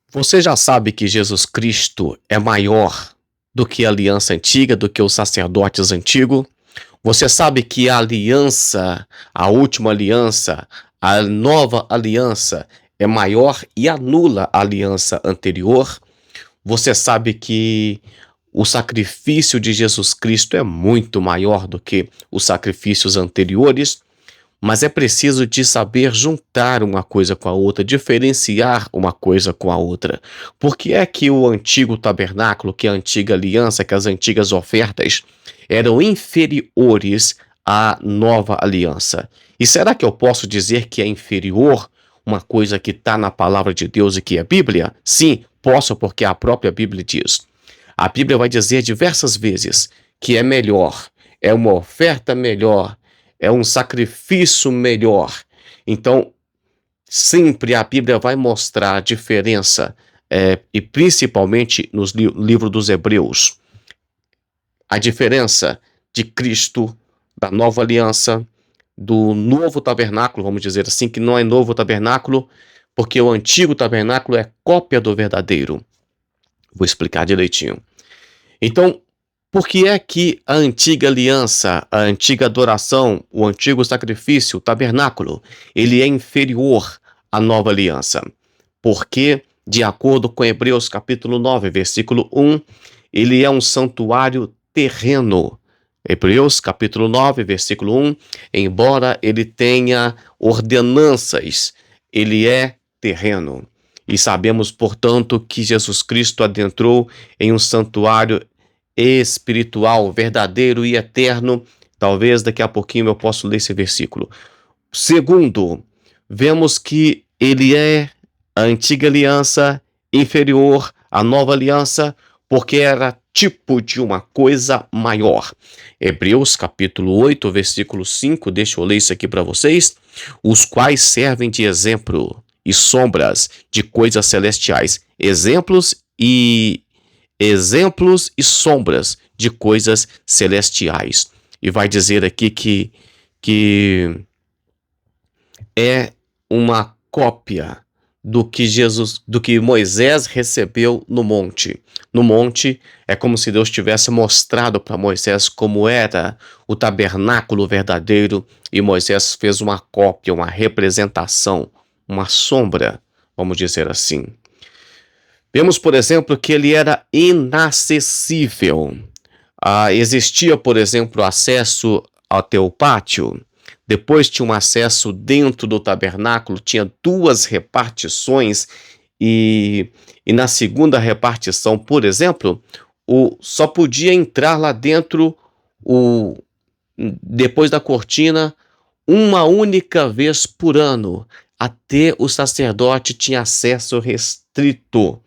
Você já sabe que Jesus Cristo é maior do que a aliança antiga, do que os sacerdotes antigos? Você sabe que a aliança, a última aliança, a nova aliança é maior e anula a aliança anterior? Você sabe que o sacrifício de Jesus Cristo é muito maior do que os sacrifícios anteriores? Mas é preciso de saber juntar uma coisa com a outra, diferenciar uma coisa com a outra. Por que é que o antigo tabernáculo, que a antiga aliança, que as antigas ofertas eram inferiores à nova aliança? E será que eu posso dizer que é inferior uma coisa que está na palavra de Deus e que é Bíblia? Sim, posso, porque a própria Bíblia diz. A Bíblia vai dizer diversas vezes que é melhor, é uma oferta melhor, é um sacrifício melhor. Então, sempre a Bíblia vai mostrar a diferença, e principalmente nos livro dos Hebreus, a diferença de Cristo, da nova aliança, do novo tabernáculo, vamos dizer assim, que não é novo tabernáculo, porque o antigo tabernáculo é cópia do verdadeiro. Vou explicar direitinho. Então, por que é que a antiga aliança, a antiga adoração, o antigo sacrifício, o tabernáculo, ele é inferior à nova aliança? Porque, de acordo com Hebreus capítulo 9, versículo 1, ele é um santuário terreno. Hebreus capítulo 9, versículo 1, embora ele tenha ordenanças, ele é terreno. E sabemos, portanto, que Jesus Cristo adentrou em um santuário espiritual, verdadeiro e eterno. Talvez daqui a pouquinho eu possa ler esse versículo. Segundo, vemos que ele é a antiga aliança inferior à nova aliança, porque era tipo de uma coisa maior. Hebreus capítulo 8, versículo 5, deixa eu ler isso aqui para vocês. Os quais servem de exemplo e sombras de coisas celestiais, exemplos e sombras de coisas celestiais. E vai dizer aqui que é uma cópia do que Moisés recebeu no monte. No monte é como se Deus tivesse mostrado para Moisés como era o tabernáculo verdadeiro, e Moisés fez uma cópia, uma representação, uma sombra, vamos dizer assim. Vemos, por exemplo, que ele era inacessível. Existia, por exemplo, acesso até o pátio. Depois tinha um acesso dentro do tabernáculo, tinha duas repartições, e na segunda repartição, por exemplo, só podia entrar lá dentro, depois da cortina, uma única vez por ano. Até o sacerdote tinha acesso restrito.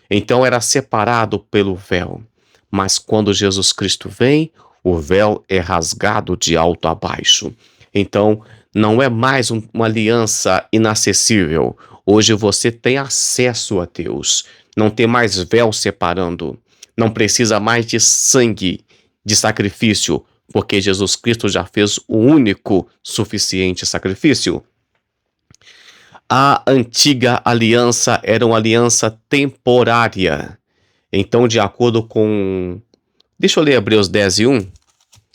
Então era separado pelo véu. Mas quando Jesus Cristo vem, o véu é rasgado de alto a baixo. Então, não é mais uma aliança inacessível. Hoje você tem acesso a Deus. Não tem mais véu separando. Não precisa mais de sangue, de sacrifício, porque Jesus Cristo já fez o único suficiente sacrifício. A antiga aliança era uma aliança temporária. Então, de acordo com... Deixa eu ler Hebreus 10 e 1.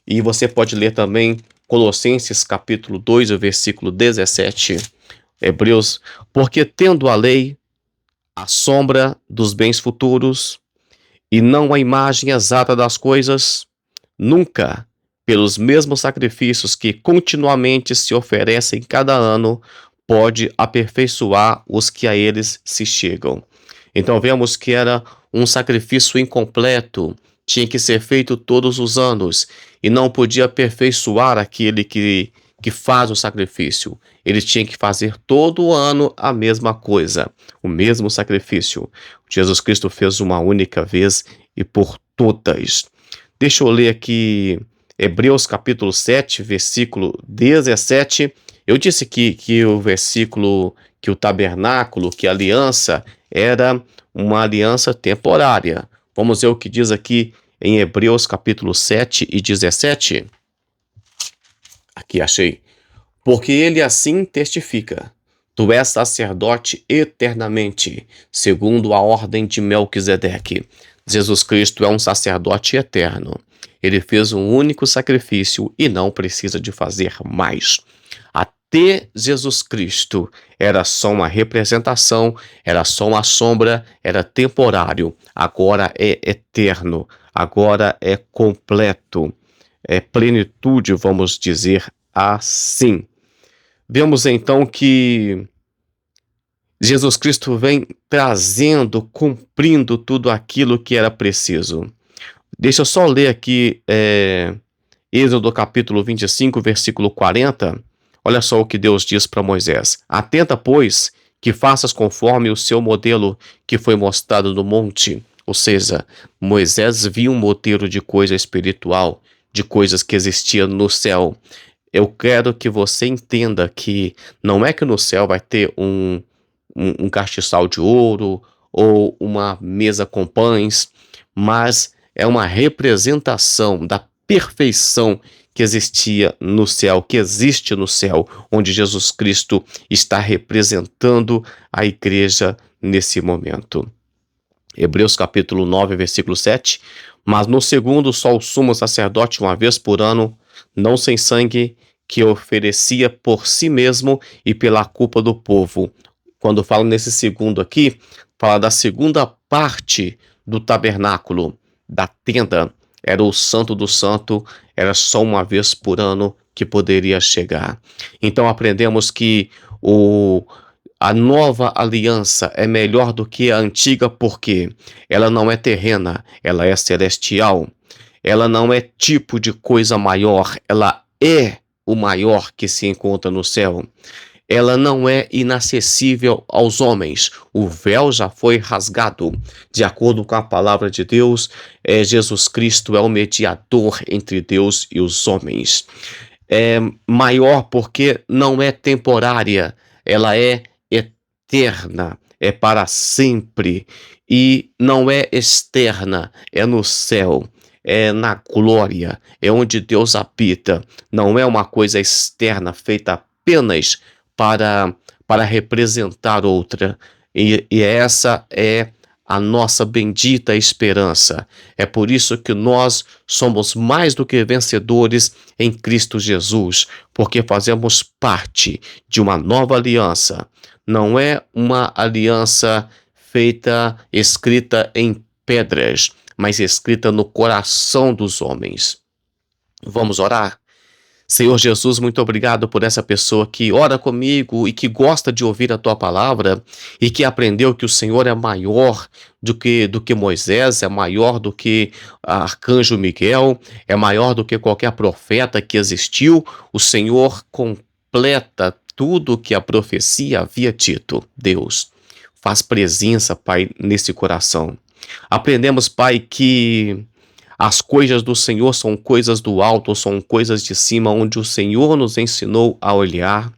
E você pode ler também Colossenses capítulo 2, o versículo 17. Hebreus, porque tendo a lei, a sombra dos bens futuros, e não a imagem exata das coisas, nunca, pelos mesmos sacrifícios que continuamente se oferecem cada ano, pode aperfeiçoar os que a eles se chegam. Então vemos que era um sacrifício incompleto, tinha que ser feito todos os anos, e não podia aperfeiçoar aquele que faz o sacrifício. Ele tinha que fazer todo ano a mesma coisa, o mesmo sacrifício. Jesus Cristo fez uma única vez e por todas. Deixa eu ler aqui Hebreus capítulo 7, versículo 17. Eu disse que o versículo, que o tabernáculo, que a aliança era uma aliança temporária. Vamos ver o que diz aqui em Hebreus capítulo 7 e 17. Aqui achei. Porque ele assim testifica: Tu és sacerdote eternamente, segundo a ordem de Melquisedeque. Jesus Cristo é um sacerdote eterno. Ele fez um único sacrifício e não precisa de fazer mais. Até Jesus Cristo era só uma representação, era só uma sombra, era temporário. Agora é eterno, agora é completo, é plenitude, vamos dizer assim. Vemos então que Jesus Cristo vem trazendo, cumprindo tudo aquilo que era preciso. Deixa eu só ler aqui Êxodo capítulo 25, versículo 40. Olha só o que Deus diz para Moisés. Atenta, pois, que faças conforme o seu modelo que foi mostrado no monte. Ou seja, Moisés viu um modelo de coisa espiritual, de coisas que existiam no céu. Eu quero que você entenda que não é que no céu vai ter um castiçal de ouro ou uma mesa com pães, mas é uma representação da perfeição que existia no céu, que existe no céu, onde Jesus Cristo está representando a igreja nesse momento. Hebreus capítulo 9, versículo 7. Mas no segundo, só o sumo sacerdote uma vez por ano, não sem sangue, que oferecia por si mesmo e pela culpa do povo. Quando fala nesse segundo aqui, fala da segunda parte do tabernáculo, da tenda. Era o santo do santo, era só uma vez por ano que poderia chegar. Então aprendemos que a nova aliança é melhor do que a antiga porque ela não é terrena, ela é celestial. Ela não é tipo de coisa maior, ela é o maior que se encontra no céu. Ela não é inacessível aos homens. O véu já foi rasgado. De acordo com a palavra de Deus, Jesus Cristo é o mediador entre Deus e os homens. É maior porque não é temporária, ela é eterna, é para sempre. E não é externa, é no céu. É na glória, é onde Deus habita. Não é uma coisa externa feita apenas para representar outra. E essa é a nossa bendita esperança. É por isso que nós somos mais do que vencedores em Cristo Jesus, porque fazemos parte de uma nova aliança. Não é uma aliança feita, escrita em pedras, mas escrita no coração dos homens. Vamos orar? Senhor Jesus, muito obrigado por essa pessoa que ora comigo e que gosta de ouvir a Tua palavra e que aprendeu que o Senhor é maior do que Moisés, é maior do que Arcanjo Miguel, é maior do que qualquer profeta que existiu. O Senhor completa tudo que a profecia havia dito. Deus, faz presença, Pai, nesse coração. Aprendemos, Pai, que as coisas do Senhor são coisas do alto, são coisas de cima, onde o Senhor nos ensinou a olhar.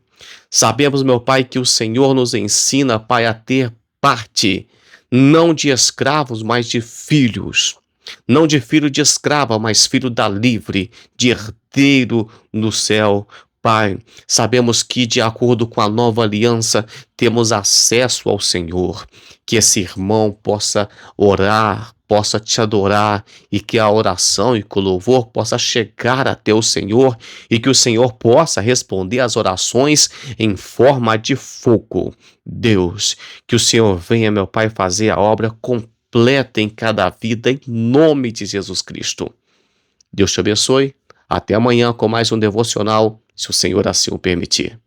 Sabemos, meu Pai, que o Senhor nos ensina, Pai, a ter parte, não de escravos, mas de filhos. Não de filho de escrava, mas filho da livre, de herdeiro no céu. Pai, sabemos que de acordo com a nova aliança temos acesso ao Senhor, que esse irmão possa orar, possa te adorar e que a oração e que o louvor possa chegar até o Senhor e que o Senhor possa responder às orações em forma de fogo. Deus, que o Senhor venha, meu Pai, fazer a obra completa em cada vida em nome de Jesus Cristo. Deus te abençoe. Até amanhã com mais um devocional, se o Senhor assim o permitir.